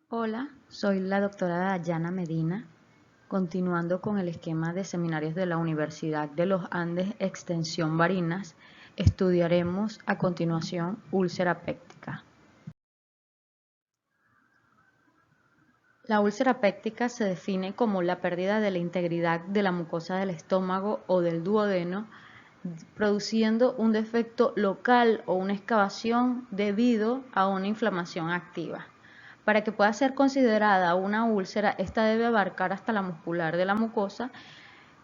Hola, soy la doctora Dayana Medina, continuando con el esquema de seminarios de la Universidad de los Andes Extensión Barinas. Estudiaremos a continuación úlcera péptica. La úlcera péptica se define como la pérdida de la integridad de la mucosa del estómago o del duodeno, produciendo un defecto local o una excavación debido a una inflamación activa. Para que pueda ser considerada una úlcera, esta debe abarcar hasta la muscular de la mucosa.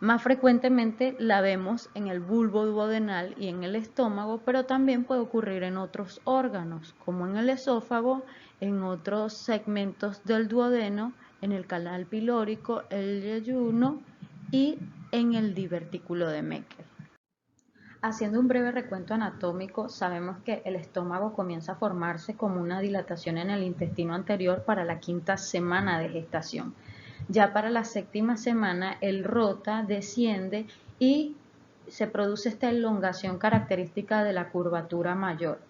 Más frecuentemente la vemos en el bulbo duodenal y en el estómago, pero también puede ocurrir en otros órganos, como en el esófago, en otros segmentos del duodeno, en el canal pilórico, el yeyuno y en el divertículo de Meckel. Haciendo un breve recuento anatómico, sabemos que el estómago comienza a formarse como una dilatación en el intestino anterior para la quinta semana de gestación. Ya para la séptima semana, el rota, desciende y se produce esta elongación característica de la curvatura mayor.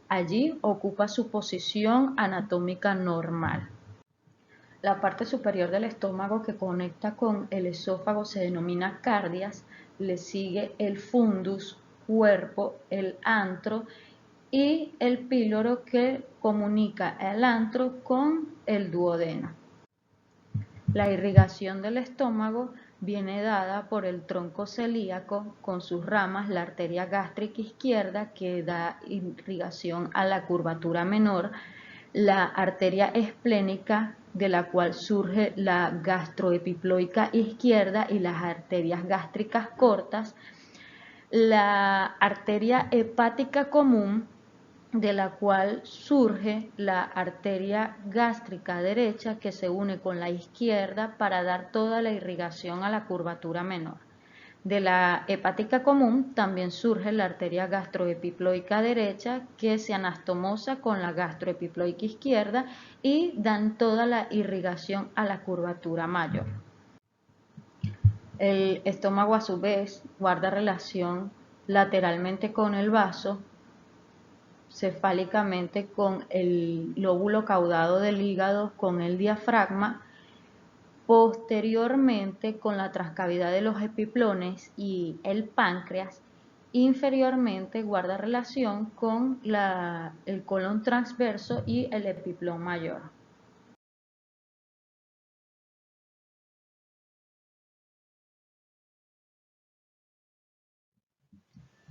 Allí ocupa su posición anatómica normal. La parte superior del estómago que conecta con el esófago se denomina cardias, le sigue el fundus, cuerpo, el antro y el píloro que comunica el antro con el duodeno. La irrigación del estómago viene dada por el tronco celíaco con sus ramas, la arteria gástrica izquierda que da irrigación a la curvatura menor, la arteria esplénica de la cual surge la gastroepiploica izquierda y las arterias gástricas cortas, la arteria hepática común de la cual surge la arteria gástrica derecha que se une con la izquierda para dar toda la irrigación a la curvatura menor. De la hepática común también surge la arteria gastroepiploica derecha que se anastomosa con la gastroepiploica izquierda y dan toda la irrigación a la curvatura mayor. El estómago a su vez guarda relación lateralmente con el vaso, cefálicamente con el lóbulo caudado del hígado, con el diafragma, posteriormente con la transcavidad de los epiplones y el páncreas, inferiormente guarda relación con el colon transverso y el epiplón mayor.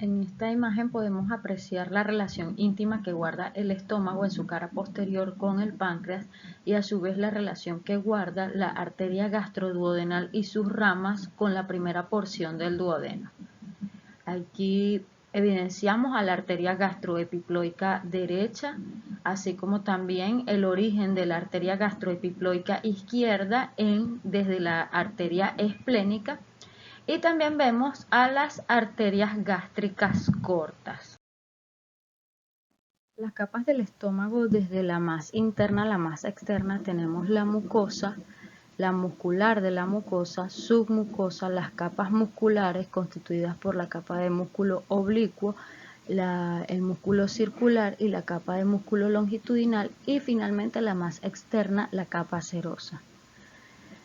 En esta imagen podemos apreciar la relación íntima que guarda el estómago en su cara posterior con el páncreas y a su vez la relación que guarda la arteria gastroduodenal y sus ramas con la primera porción del duodeno. Aquí evidenciamos a la arteria gastroepiploica derecha, así como también el origen de la arteria gastroepiploica izquierda desde la arteria esplénica. Y también vemos a las arterias gástricas cortas. Las capas del estómago, desde la más interna a la más externa, tenemos la mucosa, la muscular de la mucosa, submucosa, las capas musculares constituidas por la capa de músculo oblicuo, el músculo circular y la capa de músculo longitudinal y finalmente la más externa, la capa serosa.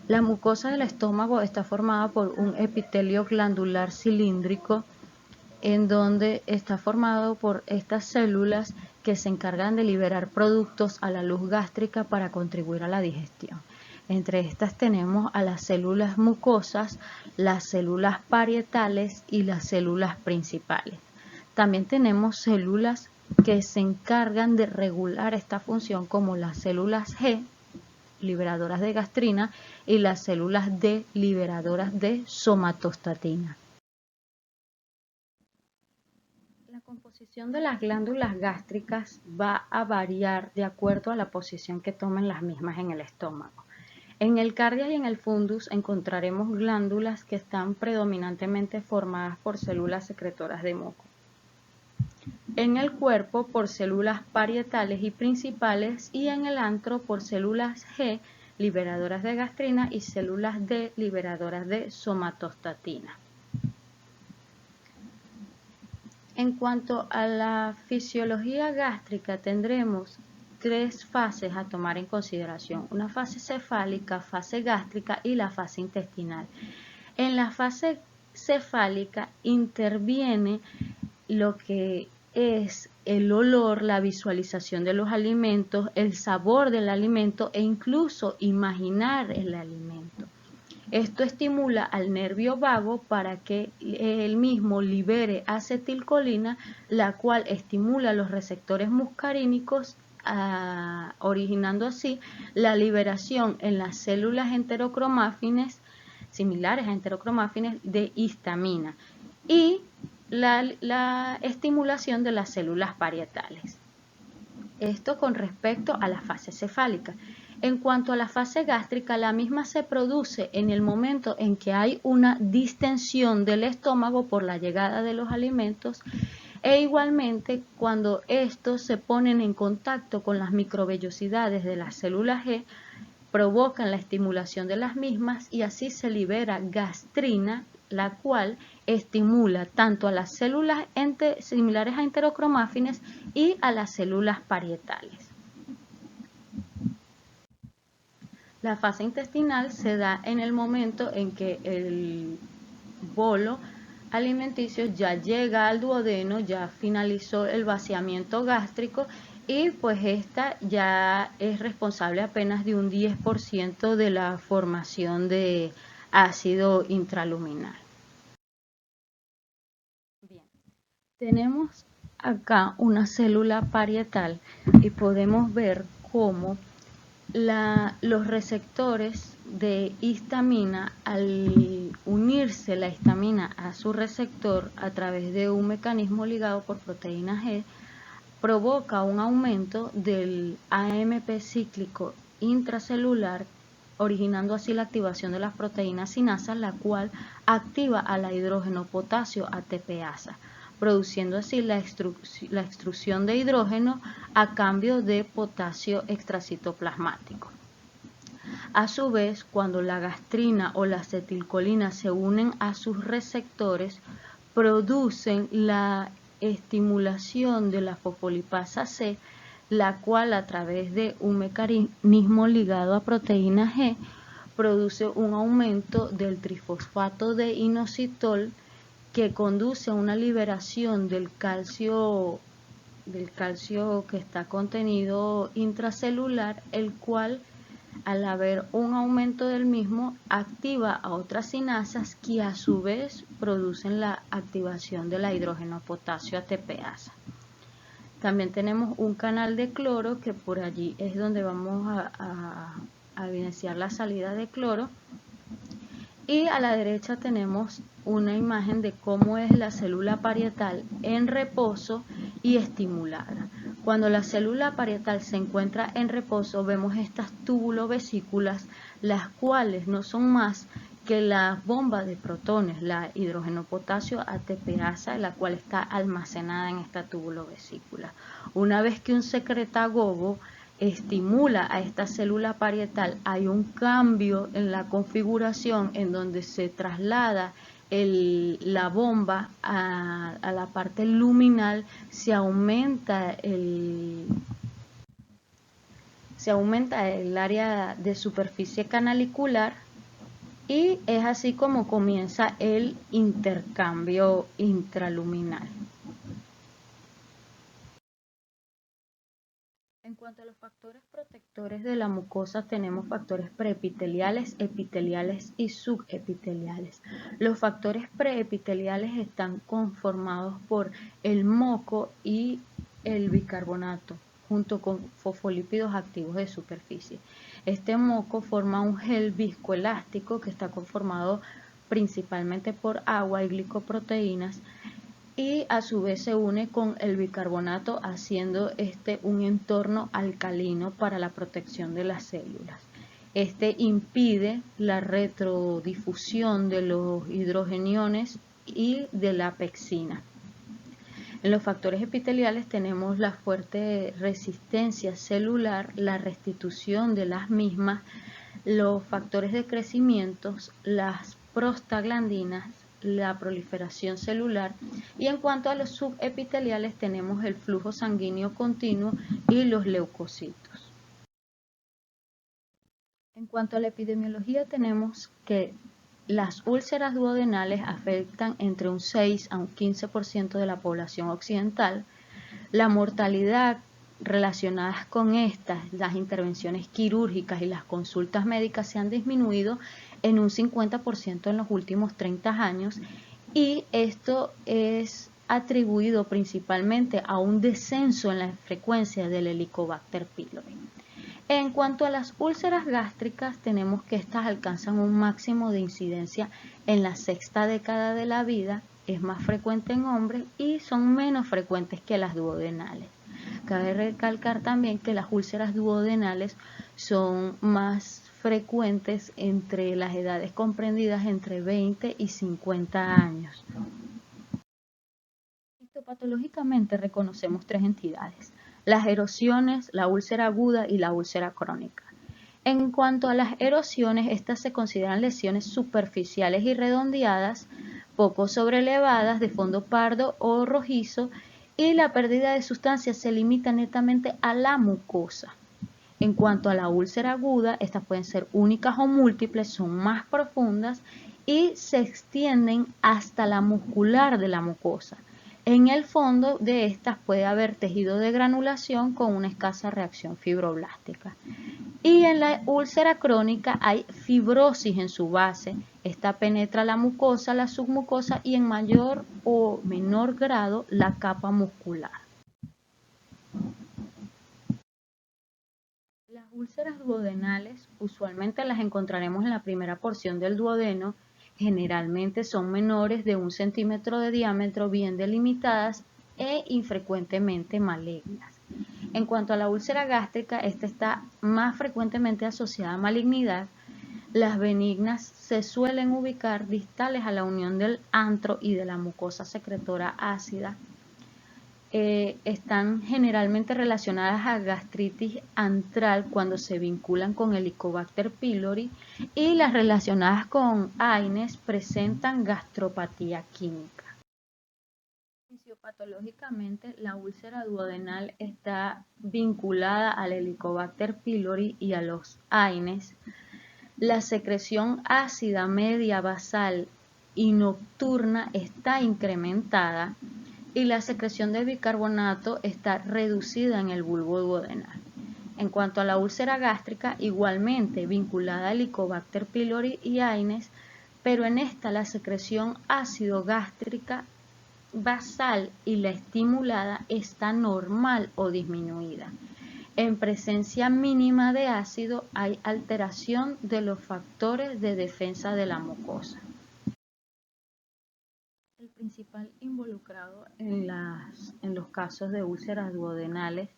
La mucosa del estómago está formada por un epitelio glandular cilíndrico en donde está formado por estas células que se encargan de liberar productos a la luz gástrica para contribuir a la digestión. Entre estas tenemos a las células mucosas, las células parietales y las células principales. También tenemos células que se encargan de regular esta función como las células G, liberadoras de gastrina, y las células D, liberadoras de somatostatina. La composición de las glándulas gástricas va a variar de acuerdo a la posición que tomen las mismas en el estómago. En el cardias y en el fundus encontraremos glándulas que están predominantemente formadas por células secretoras de moco. En el cuerpo por células parietales y principales y en el antro por células G liberadoras de gastrina y células D liberadoras de somatostatina. En cuanto a la fisiología gástrica, tendremos tres fases a tomar en consideración: una fase cefálica, fase gástrica y la fase intestinal. En la fase cefálica interviene lo que es el olor, la visualización de los alimentos, el sabor del alimento e incluso imaginar el alimento. Esto estimula al nervio vago para que él mismo libere acetilcolina, la cual estimula los receptores muscarínicos, originando así la liberación en las células enterocromáfines, similares a enterocromáfines, de histamina y la estimulación de las células parietales. Esto con respecto a la fase cefálica. En cuanto a la fase gástrica, la misma se produce en el momento en que hay una distensión del estómago por la llegada de los alimentos e igualmente cuando estos se ponen en contacto con las microvellosidades de las células G, provocan la estimulación de las mismas y así se libera gastrina, la cual estimula tanto a las células similares a enterocromáfines y a las células parietales. La fase intestinal se da en el momento en que el bolo alimenticio ya llega al duodeno, ya finalizó el vaciamiento gástrico y pues esta ya es responsable apenas de un 10% de la formación de ácido intraluminal. Bien, tenemos acá una célula parietal y podemos ver cómo los receptores de histamina, al unirse la histamina a su receptor a través de un mecanismo ligado por proteína G, provoca un aumento del AMP cíclico intracelular, originando así la activación de las proteínas sinasas, la cual activa a la hidrógeno potasio ATPasa, produciendo así la extrusión de hidrógeno a cambio de potasio extracitoplasmático. A su vez, cuando la gastrina o la acetilcolina se unen a sus receptores, producen la estimulación de la fosfolipasa C, la cual a través de un mecanismo ligado a proteína G produce un aumento del trifosfato de inositol que conduce a una liberación del calcio que está contenido intracelular, el cual al haber un aumento del mismo activa a otras sinasas que a su vez producen la activación de la hidrógeno potasio ATPasa. También tenemos un canal de cloro que por allí es donde vamos a evidenciar la salida de cloro. Y a la derecha tenemos una imagen de cómo es la célula parietal en reposo y estimulada. Cuando la célula parietal se encuentra en reposo, vemos estas túbulo-vesículas, las cuales no son más que la bomba de protones, la hidrógeno potasio ATPasa, la cual está almacenada en esta túbulo-vesícula. Una vez que un secretagogo estimula a esta célula parietal, hay un cambio en la configuración en donde se traslada la bomba a la parte luminal, se aumenta el área de superficie canalicular y es así como comienza el intercambio intraluminal. En cuanto a los factores protectores de la mucosa, tenemos factores preepiteliales, epiteliales y subepiteliales. Los factores preepiteliales están conformados por el moco y el bicarbonato, junto con fosfolípidos activos de superficie. Este moco forma un gel viscoelástico que está conformado principalmente por agua y glicoproteínas, y a su vez se une con el bicarbonato haciendo un entorno alcalino para la protección de las células. Este impide la retrodifusión de los hidrogeniones y de la pexina. En los factores epiteliales tenemos la fuerte resistencia celular, la restitución de las mismas, los factores de crecimiento, las prostaglandinas, la proliferación celular, y en cuanto a los subepiteliales tenemos el flujo sanguíneo continuo y los leucocitos. En cuanto a la epidemiología tenemos que las úlceras duodenales afectan entre un 6 a un 15% de la población occidental. La mortalidad relacionadas con estas, las intervenciones quirúrgicas y las consultas médicas se han disminuido en un 50% en los últimos 30 años, y esto es atribuido principalmente a un descenso en la frecuencia del Helicobacter pylori. En cuanto a las úlceras gástricas, tenemos que estas alcanzan un máximo de incidencia en la sexta década de la vida, es más frecuente en hombres y son menos frecuentes que las duodenales. Cabe recalcar también que las úlceras duodenales son más frecuentes entre las edades comprendidas entre 20 y 50 años. Histopatológicamente reconocemos tres entidades: las erosiones, la úlcera aguda y la úlcera crónica. En cuanto a las erosiones, estas se consideran lesiones superficiales y redondeadas, poco sobrelevadas, de fondo pardo o rojizo, y la pérdida de sustancias se limita netamente a la mucosa. En cuanto a la úlcera aguda, estas pueden ser únicas o múltiples, son más profundas y se extienden hasta la muscular de la mucosa. En el fondo de estas puede haber tejido de granulación con una escasa reacción fibroblástica. Y en la úlcera crónica hay fibrosis en su base. Esta penetra la mucosa, la submucosa y en mayor o menor grado la capa muscular. Las úlceras duodenales usualmente las encontraremos en la primera porción del duodeno. Generalmente son menores de 1 centímetro de diámetro, bien delimitadas e infrecuentemente malignas. En cuanto a la úlcera gástrica, esta está más frecuentemente asociada a malignidad. Las benignas se suelen ubicar distales a la unión del antro y de la mucosa secretora ácida. Están generalmente relacionadas a gastritis antral cuando se vinculan con Helicobacter pylori, y las relacionadas con AINES presentan gastropatía química. Fisiopatológicamente, la úlcera duodenal está vinculada al Helicobacter pylori y a los AINES. La secreción ácida media basal y nocturna está incrementada, y la secreción de bicarbonato está reducida en el bulbo duodenal. En cuanto a la úlcera gástrica, igualmente vinculada al Helicobacter pylori y AINES, pero en esta la secreción ácido gástrica basal y la estimulada está normal o disminuida. En presencia mínima de ácido hay alteración de los factores de defensa de la mucosa. El principal involucrado en los casos de úlceras duodenales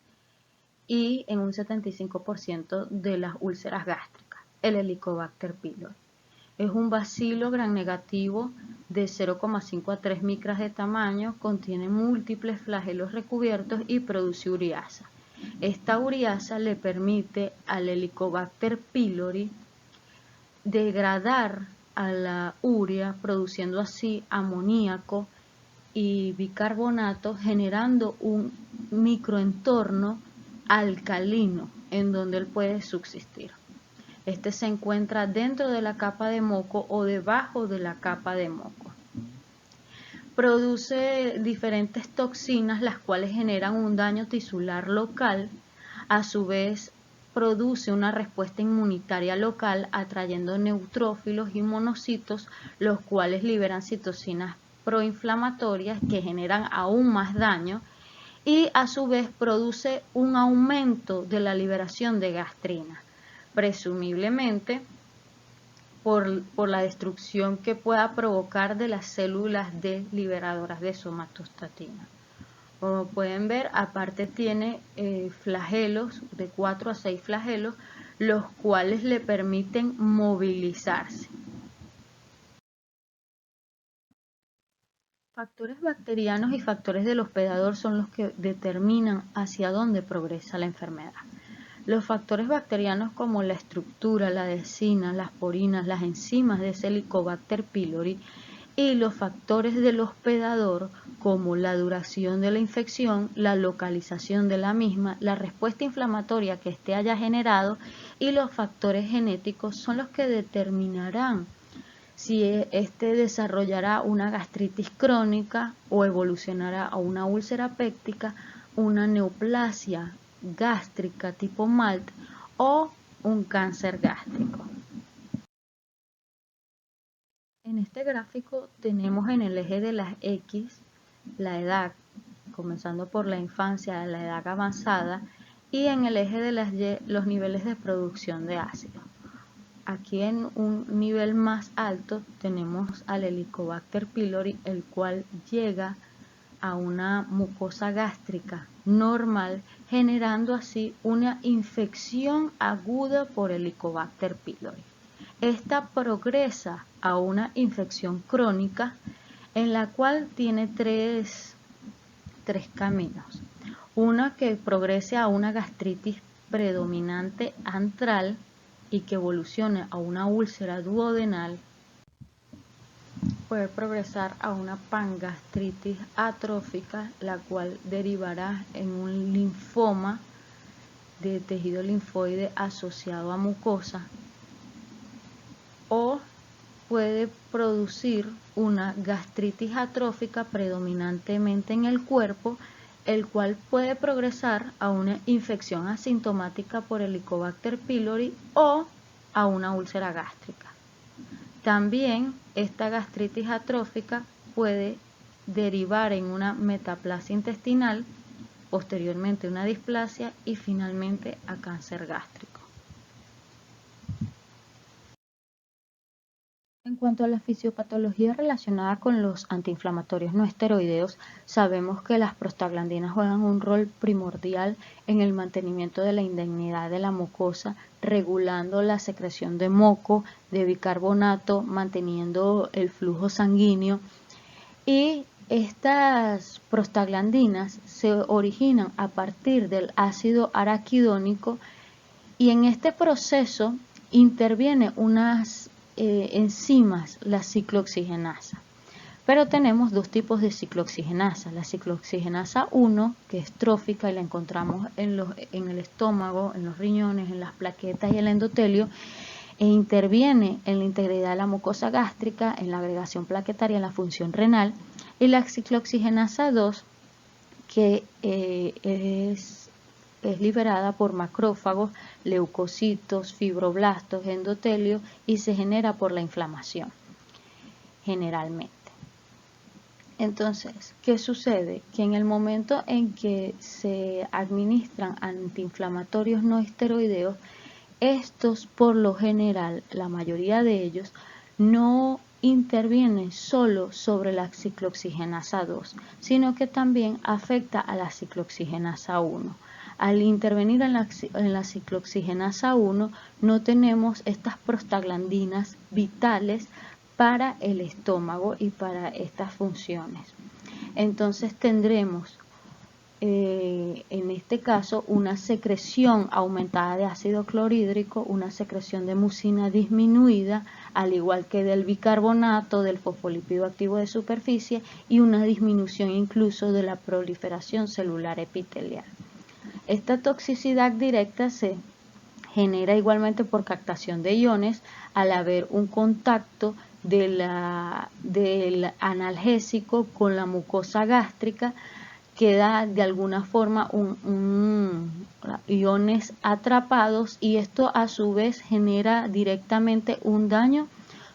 y en un 75% de las úlceras gástricas, el Helicobacter pylori. Es un bacilo gram negativo de 0,5 a 3 micras de tamaño, contiene múltiples flagelos recubiertos y produce uriasa. Esta uriasa le permite al Helicobacter pylori degradar a la urea, produciendo así amoníaco y bicarbonato, generando un microentorno alcalino en donde él puede subsistir. Este se encuentra dentro de la capa de moco o debajo de la capa de moco. Produce diferentes toxinas, las cuales generan un daño tisular local. A su vez, produce una respuesta inmunitaria local, atrayendo neutrófilos y monocitos, los cuales liberan citocinas proinflamatorias que generan aún más daño, y a su vez produce un aumento de la liberación de gastrina, presumiblemente por la destrucción que pueda provocar de las células D liberadoras de somatostatina. Como pueden ver, aparte tiene flagelos, de 4 a 6 flagelos, los cuales le permiten movilizarse. Factores bacterianos y factores del hospedador son los que determinan hacia dónde progresa la enfermedad. Los factores bacterianos, como la estructura, la adhesina, las porinas, las enzimas de ese Helicobacter pylori, y los factores del hospedador como la duración de la infección, la localización de la misma, la respuesta inflamatoria que éste haya generado y los factores genéticos son los que determinarán si éste desarrollará una gastritis crónica o evolucionará a una úlcera péptica, una neoplasia gástrica tipo MALT o un cáncer gástrico. En este gráfico tenemos en el eje de las X la edad, comenzando por la infancia a la edad avanzada, y en el eje de las Y los niveles de producción de ácido. Aquí en un nivel más alto tenemos al Helicobacter pylori, el cual llega a una mucosa gástrica normal, generando así una infección aguda por Helicobacter pylori. Esta progresa a una infección crónica en la cual tiene tres caminos. Una que progrese a una gastritis predominante antral y que evolucione a una úlcera duodenal. Puede progresar a una pangastritis atrófica, la cual derivará en un linfoma de tejido linfoide asociado a mucosa, o puede producir una gastritis atrófica predominantemente en el cuerpo, el cual puede progresar a una infección asintomática por Helicobacter pylori o a una úlcera gástrica. También esta gastritis atrófica puede derivar en una metaplasia intestinal, posteriormente una displasia y finalmente a cáncer gástrico. En cuanto a la fisiopatología relacionada con los antiinflamatorios no esteroideos, sabemos que las prostaglandinas juegan un rol primordial en el mantenimiento de la indemnidad de la mucosa, regulando la secreción de moco, de bicarbonato, manteniendo el flujo sanguíneo. Y estas prostaglandinas se originan a partir del ácido araquidónico y en este proceso interviene unas enzimas, la ciclooxigenasa. Pero tenemos dos tipos de ciclooxigenasa. La ciclooxigenasa 1, que es trófica y la encontramos en el estómago, en los riñones, en las plaquetas y el endotelio, e interviene en la integridad de la mucosa gástrica, en la agregación plaquetaria, en la función renal. Y la ciclooxigenasa 2, que es liberada por macrófagos, leucocitos, fibroblastos, endotelio y se genera por la inflamación, generalmente. Entonces, ¿qué sucede? Que en el momento en que se administran antiinflamatorios no esteroideos, estos por lo general, la mayoría de ellos, no intervienen solo sobre la ciclooxigenasa 2, sino que también afecta a la ciclooxigenasa 1. Al intervenir en la ciclooxigenasa 1 no tenemos estas prostaglandinas vitales para el estómago y para estas funciones. Entonces tendremos en este caso una secreción aumentada de ácido clorhídrico, una secreción de mucina disminuida, al igual que del bicarbonato, del fosfolípido activo de superficie y una disminución incluso de la proliferación celular epitelial. Esta toxicidad directa se genera igualmente por captación de iones al haber un contacto del analgésico con la mucosa gástrica, queda de alguna forma iones atrapados y esto a su vez genera directamente un daño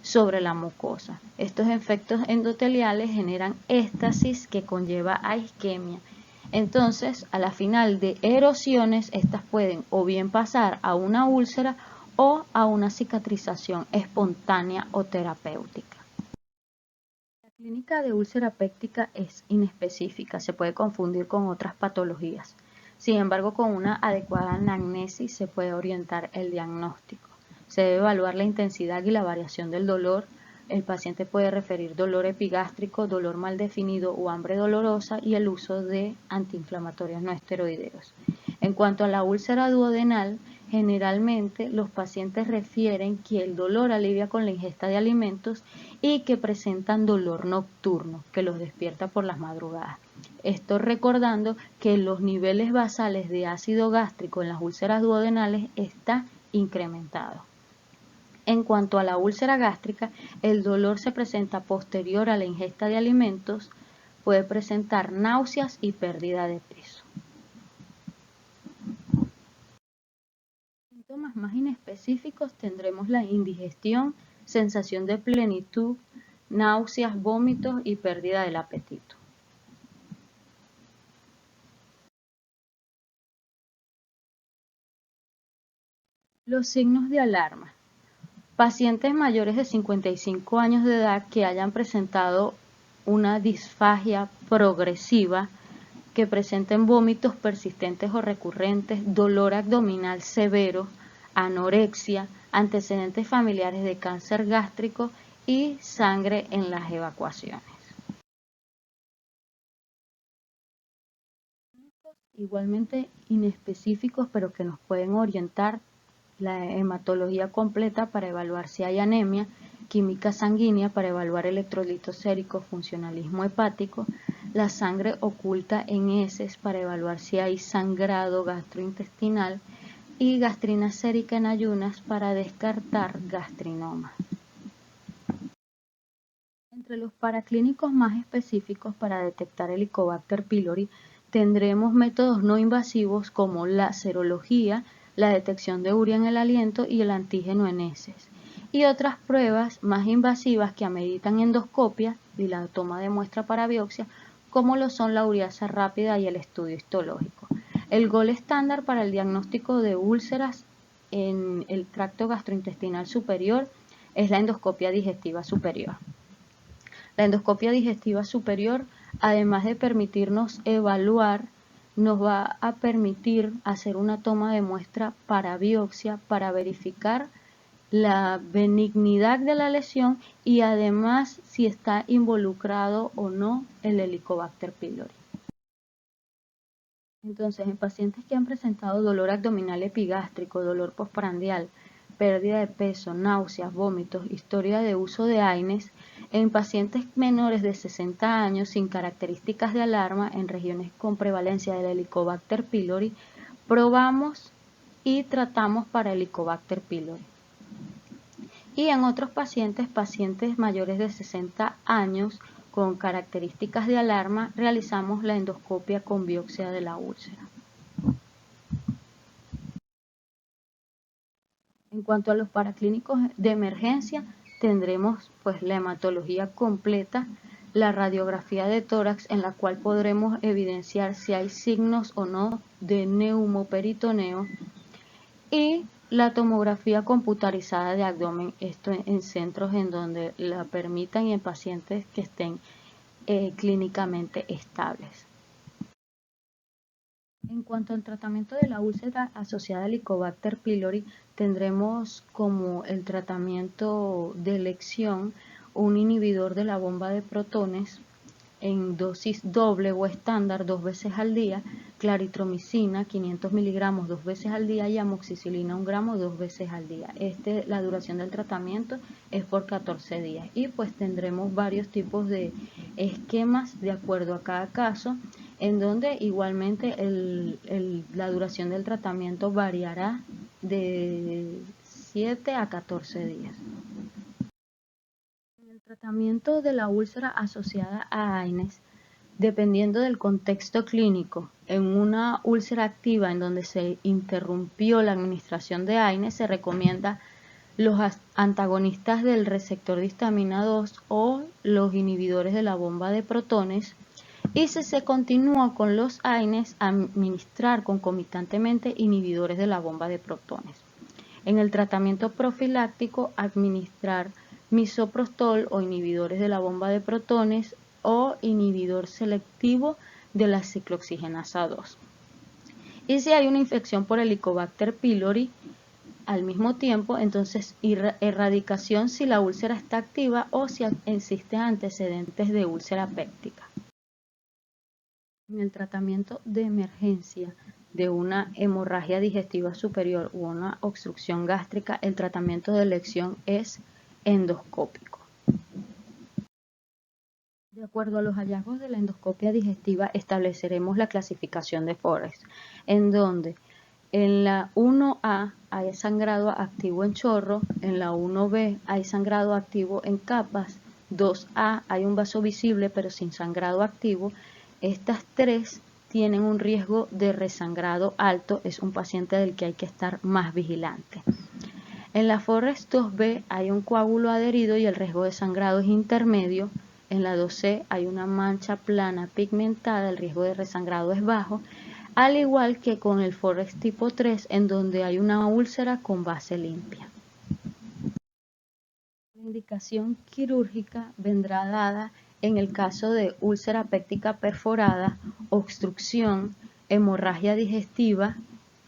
sobre la mucosa. Estos efectos endoteliales generan éstasis que conlleva a isquemia. Entonces, a la final de erosiones, estas pueden o bien pasar a una úlcera o a una cicatrización espontánea o terapéutica. La clínica de úlcera péptica es inespecífica, se puede confundir con otras patologías. Sin embargo, con una adecuada anamnesis se puede orientar el diagnóstico. Se debe evaluar la intensidad y la variación del dolor. El paciente puede referir dolor epigástrico, dolor mal definido o hambre dolorosa y el uso de antiinflamatorios no esteroideos. En cuanto a la úlcera duodenal, Generalmente los pacientes refieren que el dolor alivia con la ingesta de alimentos y que presentan dolor nocturno, que los despierta por las madrugadas. Esto recordando que los niveles basales de ácido gástrico en las úlceras duodenales está incrementado. En cuanto a la úlcera gástrica, el dolor se presenta posterior a la ingesta de alimentos, puede presentar náuseas y pérdida de peso. Síntomas más inespecíficos tendremos la indigestión, sensación de plenitud, náuseas, vómitos y pérdida del apetito. Los signos de alarma. Pacientes mayores de 55 años de edad que hayan presentado una disfagia progresiva, que presenten vómitos persistentes o recurrentes, dolor abdominal severo, anorexia, antecedentes familiares de cáncer gástrico y sangre en las evacuaciones. Igualmente inespecíficos, pero que nos pueden orientar: la hematología completa para evaluar si hay anemia, química sanguínea para evaluar electrolitos séricos, funcionalismo hepático, la sangre oculta en heces para evaluar si hay sangrado gastrointestinal y gastrina sérica en ayunas para descartar gastrinoma. Entre los paraclínicos más específicos para detectar Helicobacter pylori tendremos métodos no invasivos como la serología, la detección de urea en el aliento y el antígeno en heces, y otras pruebas más invasivas que ameritan endoscopia y la toma de muestra para biopsia, como lo son la ureasa rápida y el estudio histológico. El gol estándar para el diagnóstico de úlceras en el tracto gastrointestinal superior es la endoscopia digestiva superior. La endoscopia digestiva superior, además de permitirnos evaluar, nos va a permitir hacer una toma de muestra para biopsia para verificar la benignidad de la lesión y además si está involucrado o no el Helicobacter pylori. Entonces, en pacientes que han presentado dolor abdominal epigástrico, dolor postprandial, pérdida de peso, náuseas, vómitos, historia de uso de AINES, en pacientes menores de 60 años sin características de alarma en regiones con prevalencia del Helicobacter pylori, probamos y tratamos para Helicobacter pylori. Y en otros pacientes mayores de 60 años con características de alarma, realizamos la endoscopia con biopsia de la úlcera. En cuanto a los paraclínicos de emergencia, tendremos pues la hematología completa, la radiografía de tórax en la cual podremos evidenciar si hay signos o no de neumoperitoneo, y la tomografía computarizada de abdomen, esto en centros en donde la permitan y en pacientes que estén clínicamente estables. En cuanto al tratamiento de la úlcera asociada al Helicobacter pylori, tendremos como el tratamiento de elección un inhibidor de la bomba de protones en dosis doble o estándar 2 veces al día, claritromicina 500 miligramos 2 veces al día y amoxicilina 1 gramo 2 veces al día. La duración del tratamiento es por 14 días y pues tendremos varios tipos de esquemas de acuerdo a cada caso, en donde igualmente la duración del tratamiento variará de 7 a 14 días. En el tratamiento de la úlcera asociada a AINES, dependiendo del contexto clínico, en una úlcera activa en donde se interrumpió la administración de AINES, se recomienda los antagonistas del receptor de histamina 2 o los inhibidores de la bomba de protones, y si se continúa con los AINES, administrar concomitantemente inhibidores de la bomba de protones. En el tratamiento profiláctico, administrar misoprostol o inhibidores de la bomba de protones o inhibidor selectivo de la ciclooxigenasa 2. Y si hay una infección por Helicobacter pylori al mismo tiempo, entonces erradicación si la úlcera está activa o si existen antecedentes de úlcera péptica. En el tratamiento de emergencia de una hemorragia digestiva superior u una obstrucción gástrica, el tratamiento de elección es endoscópico. De acuerdo a los hallazgos de la endoscopia digestiva, estableceremos la clasificación de Forrest, en donde en la 1A hay sangrado activo en chorro, en la 1B hay sangrado activo en capas, 2A hay un vaso visible pero sin sangrado activo. Estas tres tienen un riesgo de resangrado alto, es un paciente del que hay que estar más vigilante. En la Forrest 2B hay un coágulo adherido y el riesgo de sangrado es intermedio. En la 2C hay una mancha plana pigmentada, el riesgo de resangrado es bajo, al igual que con el Forrest tipo 3, en donde hay una úlcera con base limpia. La indicación quirúrgica vendrá dada en el caso de úlcera péptica perforada, obstrucción, hemorragia digestiva,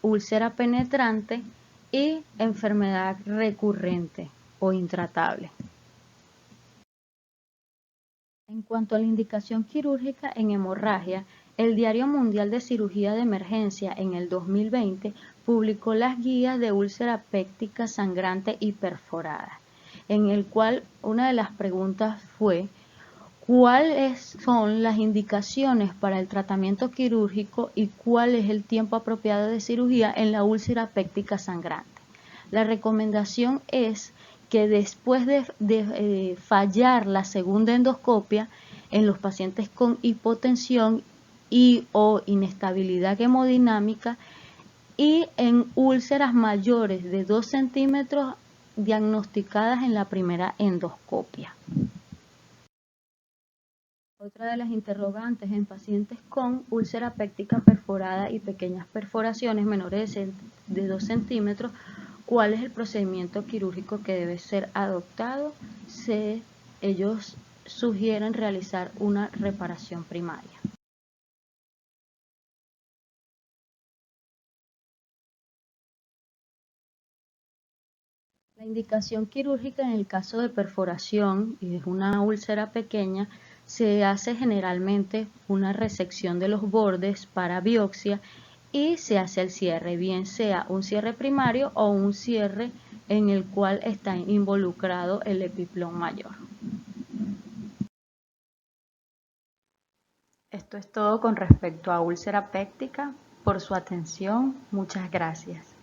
úlcera penetrante y enfermedad recurrente o intratable. En cuanto a la indicación quirúrgica en hemorragia, el Diario Mundial de Cirugía de Emergencia en el 2020 publicó las guías de úlcera péptica sangrante y perforada, en el cual una de las preguntas fue ¿cuáles son las indicaciones para el tratamiento quirúrgico y cuál es el tiempo apropiado de cirugía en la úlcera péptica sangrante? La recomendación es que después de fallar la segunda endoscopia en los pacientes con hipotensión y o inestabilidad hemodinámica y en úlceras mayores de 2 centímetros diagnosticadas en la primera endoscopia. Otra de las interrogantes en pacientes con úlcera péptica perforada y pequeñas perforaciones menores de 2 centímetros, ¿cuál es el procedimiento quirúrgico que debe ser adoptado? Ellos sugieren realizar una reparación primaria. La indicación quirúrgica en el caso de perforación y es una úlcera pequeña, se hace generalmente una resección de los bordes para biopsia y se hace el cierre, bien sea un cierre primario o un cierre en el cual está involucrado el epiplón mayor. Esto es todo con respecto a úlcera péptica. Por su atención, muchas gracias.